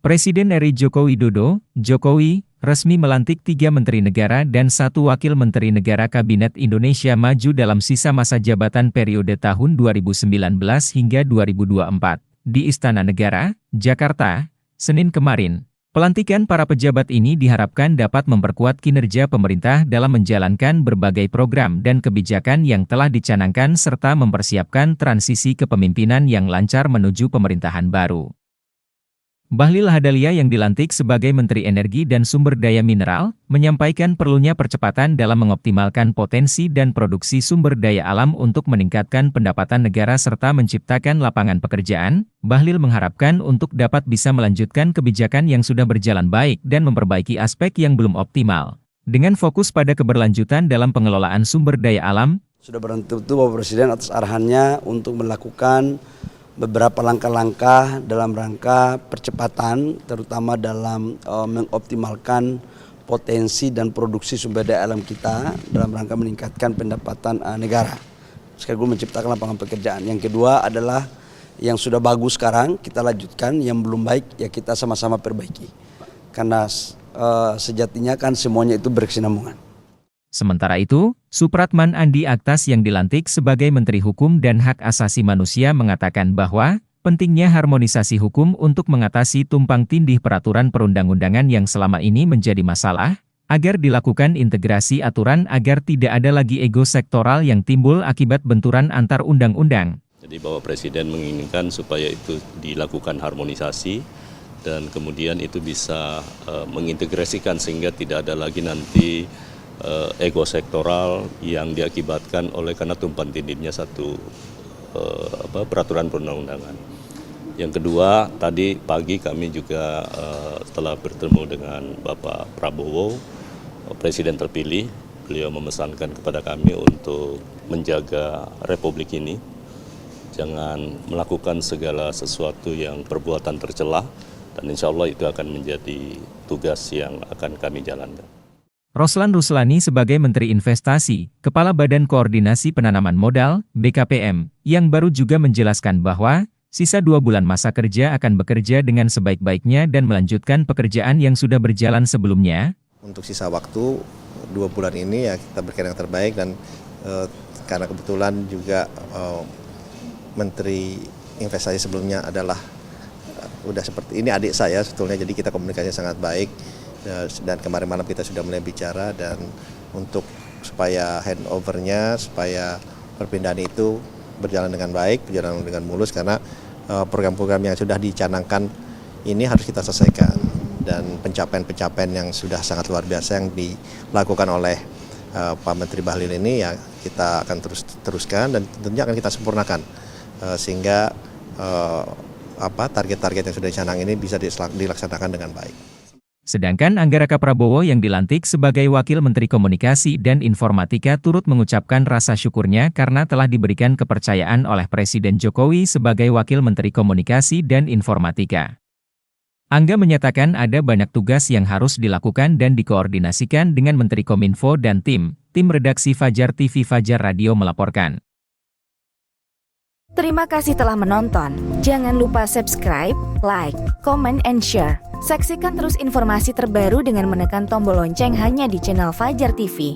Presiden RI Joko Widodo, Jokowi, resmi melantik 3 Menteri Negara dan 1 Wakil Menteri Negara Kabinet Indonesia Maju dalam sisa masa jabatan periode tahun 2019 hingga 2024, di Istana Negara, Jakarta, Senin kemarin. Pelantikan para pejabat ini diharapkan dapat memperkuat kinerja pemerintah dalam menjalankan berbagai program dan kebijakan yang telah dicanangkan serta mempersiapkan transisi kepemimpinan yang lancar menuju pemerintahan baru. Bahlil Lahadalia yang dilantik sebagai Menteri Energi dan Sumber Daya Mineral, menyampaikan perlunya percepatan dalam mengoptimalkan potensi dan produksi sumber daya alam untuk meningkatkan pendapatan negara serta menciptakan lapangan pekerjaan. Bahlil mengharapkan untuk dapat bisa melanjutkan kebijakan yang sudah berjalan baik dan memperbaiki aspek yang belum optimal. Dengan fokus pada keberlanjutan dalam pengelolaan sumber daya alam, sudah bertentu Bapak Presiden atas arahannya untuk melakukan beberapa langkah-langkah dalam rangka percepatan, terutama dalam mengoptimalkan potensi dan produksi sumber daya alam kita dalam rangka meningkatkan pendapatan negara, sekaligus menciptakan lapangan pekerjaan. Yang kedua adalah yang sudah bagus sekarang kita lanjutkan, yang belum baik ya kita sama-sama perbaiki. Karena sejatinya kan semuanya itu berkesinambungan. Sementara itu, Supratman Andi Aktas yang dilantik sebagai Menteri Hukum dan Hak Asasi Manusia mengatakan bahwa pentingnya harmonisasi hukum untuk mengatasi tumpang tindih peraturan perundang-undangan yang selama ini menjadi masalah, agar dilakukan integrasi aturan agar tidak ada lagi ego sektoral yang timbul akibat benturan antar undang-undang. Jadi Bapak Presiden menginginkan supaya itu dilakukan harmonisasi dan kemudian itu bisa mengintegrasikan sehingga tidak ada lagi nanti ego sektoral yang diakibatkan oleh karena tumpang tindihnya satu peraturan perundang-undangan. Yang kedua, tadi pagi kami juga telah bertemu dengan Bapak Prabowo, Presiden terpilih. Beliau memesankan kepada kami untuk menjaga Republik ini, jangan melakukan segala sesuatu yang perbuatan tercela, dan insya Allah itu akan menjadi tugas yang akan kami jalankan. Roslan Ruslani sebagai Menteri Investasi, Kepala Badan Koordinasi Penanaman Modal, BKPM, yang baru juga menjelaskan bahwa sisa 2 bulan masa kerja akan bekerja dengan sebaik-baiknya dan melanjutkan pekerjaan yang sudah berjalan sebelumnya. Untuk sisa waktu 2 bulan ini ya kita berikan yang terbaik dan karena kebetulan juga Menteri Investasi sebelumnya adalah udah seperti ini adik saya sebetulnya, jadi kita komunikasinya sangat baik. Dan kemarin malam kita sudah mulai bicara dan untuk supaya handover-nya, supaya perpindahan itu berjalan dengan baik, berjalan dengan mulus karena program-program yang sudah dicanangkan ini harus kita selesaikan dan pencapaian-pencapaian yang sudah sangat luar biasa yang dilakukan oleh Pak Menteri Bahlil ini ya kita akan teruskan dan tentunya akan kita sempurnakan sehingga target-target yang sudah dicanang ini bisa dilaksanakan dengan baik. Sedangkan Anggaraka Prabowo yang dilantik sebagai Wakil Menteri Komunikasi dan Informatika turut mengucapkan rasa syukurnya karena telah diberikan kepercayaan oleh Presiden Jokowi sebagai Wakil Menteri Komunikasi dan Informatika. Angga menyatakan ada banyak tugas yang harus dilakukan dan dikoordinasikan dengan Menteri Kominfo dan tim redaksi Fajar TV Fajar Radio melaporkan. Terima kasih telah menonton. Jangan lupa subscribe, like, comment, and share. Saksikan terus informasi terbaru dengan menekan tombol lonceng hanya di channel Fajar TV.